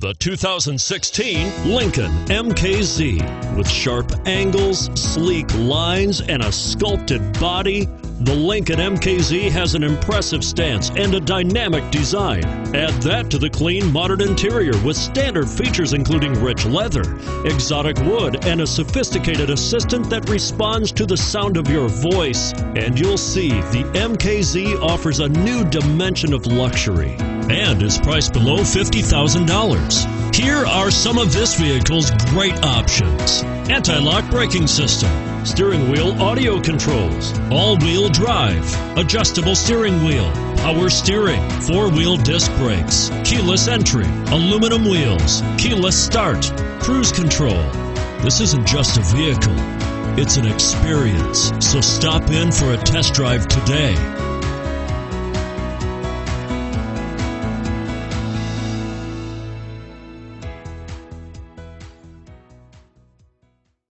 The 2016 Lincoln MKZ. With sharp angles, sleek lines, and a sculpted body, the Lincoln MKZ has an impressive stance and a dynamic design. Add that to the clean, modern interior with standard features including rich leather, exotic wood, and a sophisticated assistant that responds to the sound of your voice. And you'll see the MKZ offers a new dimension of luxury and is priced below $50,000. Here are some of this vehicle's great options: anti-lock braking system, steering wheel audio controls, all-wheel drive, adjustable steering wheel, power steering, four-wheel disc brakes, keyless entry, aluminum wheels, keyless start, cruise control. This isn't just a vehicle, it's an experience. So stop in for a test drive today.